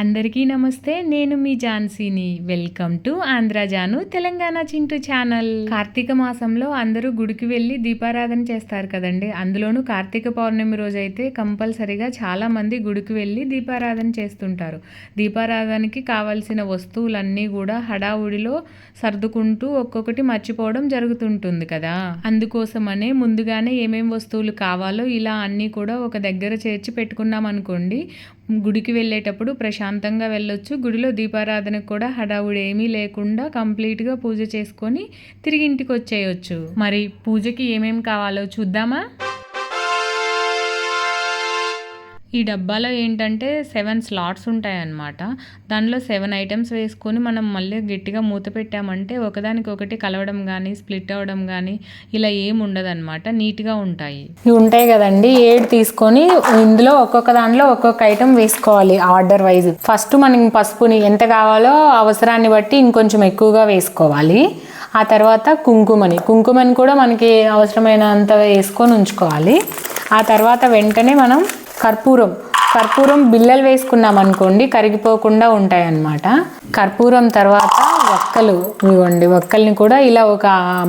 అందరికీ నమస్తే. నేను మీ ఝాన్సీని. Welcome to Andhra Janu Telangana Chintu channel. Karthika మాసంలో అందరూ గుడికి వెళ్ళి దీపారాధన చేస్తారు కదండి. అందులోనూ కార్తీక పౌర్ణమి రోజు అయితే కంపల్సరిగా చాలా మంది గుడికి వెళ్ళి దీపారాధన చేస్తుంటారు. దీపారాధనకి కావాల్సిన వస్తువులన్నీ కూడా హడావుడిలో సర్దుకుంటూ ఒక్కొక్కటి మర్చిపోవడం జరుగుతుంటుంది కదా. అందుకోసమనే ముందుగానే ఏమేం వస్తువులు కావాలో ఇలా అన్నీ కూడా ఒక దగ్గర చేర్చి పెట్టుకున్నాం అనుకోండి, గుడికి వెళ్ళేటప్పుడు ప్రశాంతంగా వెళ్ళొచ్చు. గుడిలో దీపారాధనకు కూడా హడావుడి ఏమీ లేకుండా కంప్లీట్గా పూజ చేసుకొని తిరిగి ఇంటికి వచ్చేయచ్చు. మరి పూజకి ఏమేమి కావాలో చూద్దామా? ఈ డబ్బాలో ఏంటంటే 7 స్లాట్స్ ఉంటాయన్నమాట. దానిలో 7 ఐటమ్స్ వేసుకొని మనం మళ్ళీ గట్టిగా మూత పెట్టామంటే ఒకదానికొకటి కలవడం కానీ స్ప్లిట్ అవ్వడం కానీ ఇలా ఏమి ఉండదన్నమాట. నీట్గా ఉంటాయి. ఇవి ఉంటాయి కదండి, 7 తీసుకొని ఇందులో ఒక్కొక్క దానిలో ఒక్కొక్క ఐటమ్ వేసుకోవాలి ఆర్డర్ వైజ్. ఫస్ట్ మనం పసుపుని ఎంత కావాలో అవసరాన్ని బట్టి ఇంకొంచెం ఎక్కువగా వేసుకోవాలి. ఆ తర్వాత కుంకుమని కూడా మనకి అవసరమైనంత వేసుకొని ఉంచుకోవాలి. ఆ తర్వాత వెంటనే మనం కర్పూరం బిళ్ళలు వేసుకున్నాం అనుకోండి, కరిగిపోకుండా ఉంటాయి అన్నమాట. కర్పూరం తర్వాత వక్కల్ని కూడా ఇలా ఒక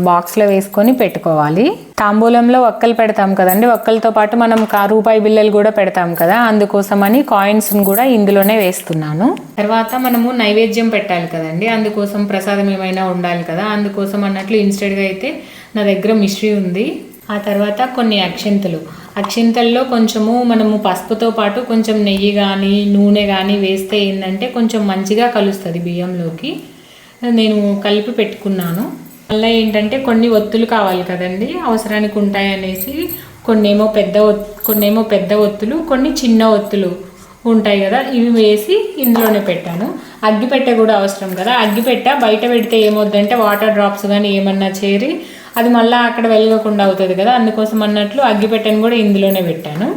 బాక్స్లో వేసుకొని పెట్టుకోవాలి. తాంబూలంలో వక్కలు పెడతాం కదండి, వక్కలతో పాటు మనం రూపాయి బిళ్ళలు కూడా పెడతాం కదా, అందుకోసమని కాయిన్స్ని కూడా ఇందులోనే వేస్తున్నాను. తర్వాత మనము నైవేద్యం పెట్టాలి కదండి, అందుకోసం ప్రసాదం ఏమైనా ఉండాలి కదా, అందుకోసం అన్నట్లు ఇన్స్టెడ్గా అయితే నా దగ్గర మిశ్రీ ఉంది. ఆ తర్వాత కొన్ని అక్షింతల్లో కొంచెము మనము పసుపుతో పాటు కొంచెం నెయ్యి కానీ నూనె కానీ వేస్తే ఏంటంటే కొంచెం మంచిగా కలుస్తుంది బియ్యంలోకి. నేను కలిపి పెట్టుకున్నాను. మళ్ళీ ఏంటంటే కొన్ని ఒత్తులు కావాలి కదండి, అవసరానికి ఉంటాయి అనేసి కొన్నేమో పెద్ద ఒత్తులు, కొన్ని చిన్న ఒత్తులు ఉంటాయి కదా, ఇవి వేసి ఇందులోనే పెట్టాను. అగ్గిపెట్టె కూడా అవసరం కదా. అగ్గిపెట్టె బయట పెడితే ఏమవుద్దంటే వాటర్ డ్రాప్స్ కానీ ఏమన్నా చేరి అది మళ్ళీ అక్కడ వెలగకుండా అవుతుంది కదా, అందుకోసం అన్నట్లు అగ్గిపెట్టెను కూడా ఇందులోనే పెట్టాను.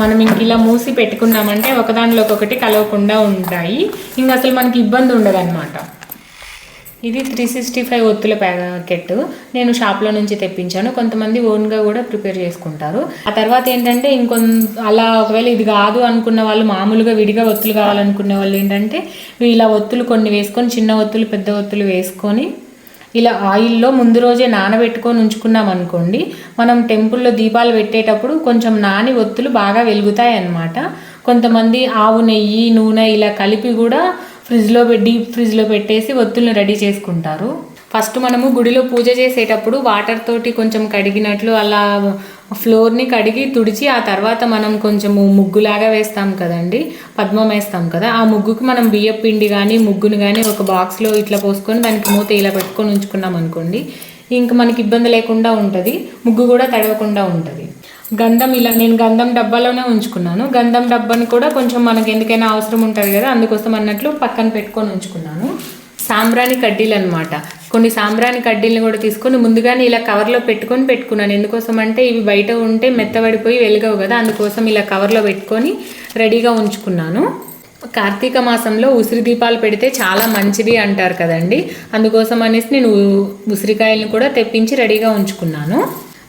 మనం ఇంక ఇలా మూసి పెట్టుకున్నామంటే ఒకదానిలో ఒకటి కలవకుండా ఉంటాయి, ఇంకా అసలు మనకి ఇబ్బంది ఉండదు అన్నమాట. ఇది 365 ఒత్తుల ప్యాకెట్ నేను షాప్లో నుంచి తెప్పించాను. కొంతమంది ఓన్గా కూడా ప్రిపేర్ చేసుకుంటారు. ఆ తర్వాత ఏంటంటే అలా ఒకవేళ ఇది కాదు అనుకున్న వాళ్ళు, మామూలుగా విడిగా ఒత్తులు కావాలనుకునే వాళ్ళు ఏంటంటే ఇలా ఒత్తులు కొన్ని వేసుకొని, చిన్న ఒత్తులు పెద్ద ఒత్తులు వేసుకొని ఇలా ఆయిల్లో ముందు రోజే నానబెట్టుకొని ఉంచుకున్నాం అనుకోండి, మనం టెంపుల్లో దీపాలు పెట్టేటప్పుడు కొంచెం నాని ఒత్తులు బాగా వెలుగుతాయి అన్నమాట. కొంతమంది ఆవు నెయ్యి నూనె ఇలా కలిపి కూడా డీప్ ఫ్రిడ్జ్లో పెట్టేసి ఒత్తులను రెడీ చేసుకుంటారు. ఫస్ట్ మనము గుడిలో పూజ చేసేటప్పుడు వాటర్ తోటి కొంచెం కడిగినట్లు అలా ఫ్లోర్ని కడిగి తుడిచి, ఆ తర్వాత మనం కొంచెము ముగ్గులాగా వేస్తాం కదండి, పద్మం వేస్తాం కదా, ఆ ముగ్గుకి మనం బియ్యం పిండి కానీ ముగ్గుని కానీ ఒక బాక్స్లో ఇట్లా పోసుకొని దానికి మూత ఇలా పెట్టుకొని ఉంచుకున్నాం అనుకోండి, ఇంకా మనకి ఇబ్బంది లేకుండా ఉంటుంది, ముగ్గు కూడా తడవకుండా ఉంటుంది. నేను గంధం డబ్బాలోనే ఉంచుకున్నాను. గంధం డబ్బాని కూడా కొంచెం మనకి ఎందుకైనా అవసరం ఉంటుంది కదా, అందుకోసం అన్నట్లు పక్కన పెట్టుకొని ఉంచుకున్నాను. సాంబ్రాణి కడ్డీలు అనమాట, కొన్ని సాంబ్రాణి కడ్డీలను కూడా తీసుకొని ముందుగానే ఇలా కవర్లో పెట్టుకున్నాను. ఎందుకోసం అంటే ఇవి బయట ఉంటే మెత్తబడిపోయి వెలగవు కదా, అందుకోసం ఇలా కవర్లో పెట్టుకొని రెడీగా ఉంచుకున్నాను. కార్తీక మాసంలో ఉసిరి దీపాలు పెడితే చాలా మంచిది అంటారు కదండి, అందుకోసం అనేసి నేను ఉసిరికాయలను కూడా తెప్పించి రెడీగా ఉంచుకున్నాను.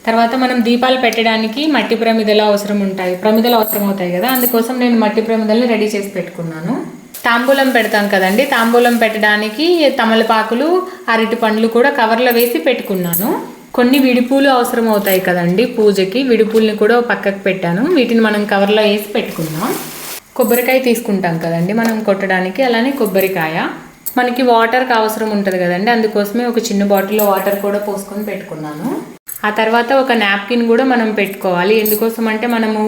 తర్వాత మనం దీపాలు పెట్టడానికి మట్టి ప్రమిదలు అవసరమవుతాయి కదా, అందుకోసం నేను మట్టి ప్రమిదల్ని రెడీ చేసి పెట్టుకున్నాను. తాంబూలం పెడతాం కదండి, తాంబూలం పెట్టడానికి తమలపాకులు అరటి పండ్లు కూడా కవర్లో వేసి పెట్టుకున్నాను. కొన్ని విడిపూలు అవసరం అవుతాయి కదండి పూజకి, విడిపూలని కూడా పక్కకు పెట్టాను. వీటిని మనం కవర్లో వేసి పెట్టుకున్నాం. కొబ్బరికాయ తీసుకుంటాం కదండి మనం కొట్టడానికి, అలానే కొబ్బరికాయ. మనకి వాటర్కి అవసరం ఉంటుంది కదండి, అందుకోసమే ఒక చిన్న బాటిల్లో వాటర్ కూడా పోసుకొని పెట్టుకున్నాను. ఆ తర్వాత ఒక నాప్కిన్ కూడా మనం పెట్టుకోవాలి. ఎందుకోసం అంటే మనము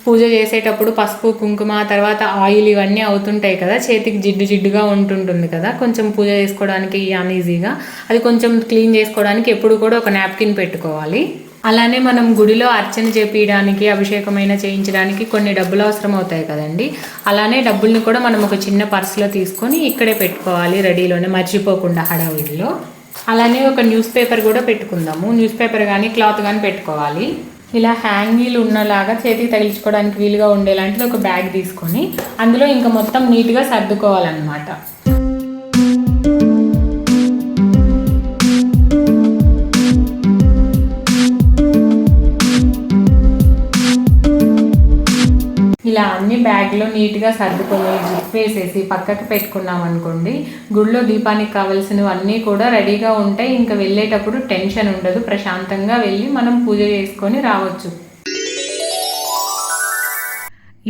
పూజ చేసేటప్పుడు పసుపు కుంకుమ తర్వాత ఆయిల్ ఇవన్నీ అవుతుంటాయి కదా, చేతికి జిడ్డుగా ఉంటుంటుంది కదా, కొంచెం పూజ చేసుకోవడానికి అన్ఈజీగా, అది కొంచెం క్లీన్ చేసుకోవడానికి ఎప్పుడు కూడా ఒక నాప్కిన్ పెట్టుకోవాలి. అలానే మనం గుడిలో అర్చన చేపించడానికి, అభిషేకమైన చేయించడానికి కొన్ని డబ్బులు అవసరం అవుతాయి కదండి, అలానే డబ్బుల్ని కూడా మనం ఒక చిన్న పర్సులో తీసుకొని ఇక్కడే పెట్టుకోవాలి, రెడీలోనే మర్చిపోకుండా హడావిడిలో. అలానే ఒక న్యూస్ పేపర్ కూడా పెట్టుకుందాము. న్యూస్ పేపర్ కానీ క్లాత్ కానీ పెట్టుకోవాలి. ఇలా హ్యాంగిల్ ఉన్నలాగా చేతికి తగిలించుకోవడానికి వీలుగా ఉండేలాంటిది ఒక బ్యాగ్ తీసుకొని అందులో ఇంకా మొత్తం నీట్గా సర్దుకోవాలన్నమాట. ఇలా అన్ని బ్యాగ్లో నీట్గా సర్దుకొని జిప్ వేసేసి పక్కకి పెట్టుకున్నాం అనుకోండి, గుడిలో దీపానికి కావాల్సినవన్నీ కూడా రెడీగా ఉంటాయి. ఇంకా వెళ్ళేటప్పుడు టెన్షన్ ఉండదు, ప్రశాంతంగా వెళ్ళి మనం పూజ చేసుకొని రావచ్చు.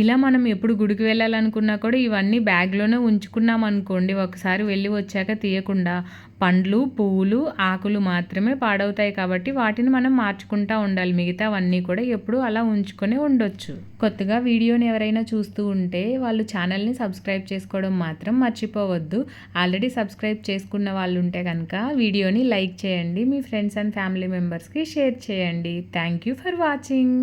ఇలా మనం ఎప్పుడు గుడికి వెళ్ళాలనుకున్నా కూడా ఇవన్నీ బ్యాగ్లోనే ఉంచుకున్నాం అనుకోండి, ఒకసారి వెళ్ళి వచ్చాక తీయకుండా పండ్లు, పువ్వులు, ఆకులు మాత్రమే పాడవుతాయి. కాబట్టి వాటిని మనం మార్చుకుంటూ ఉండాలి. మిగతావన్నీ కూడా ఎప్పుడు అలా ఉంచుకొని ఉండొచ్చు. కొత్తగా వీడియోని ఎవరైనా చూస్తూ ఉంటే వాళ్ళు ఛానల్ని సబ్స్క్రైబ్ చేసుకోవడం మాత్రం మర్చిపోవద్దు. ఆల్రెడీ సబ్స్క్రైబ్ చేసుకున్న వాళ్ళు ఉంటే కనుక వీడియోని లైక్ చేయండి, మీ ఫ్రెండ్స్ అండ్ ఫ్యామిలీ మెంబర్స్కి షేర్ చేయండి. Thank you for watching.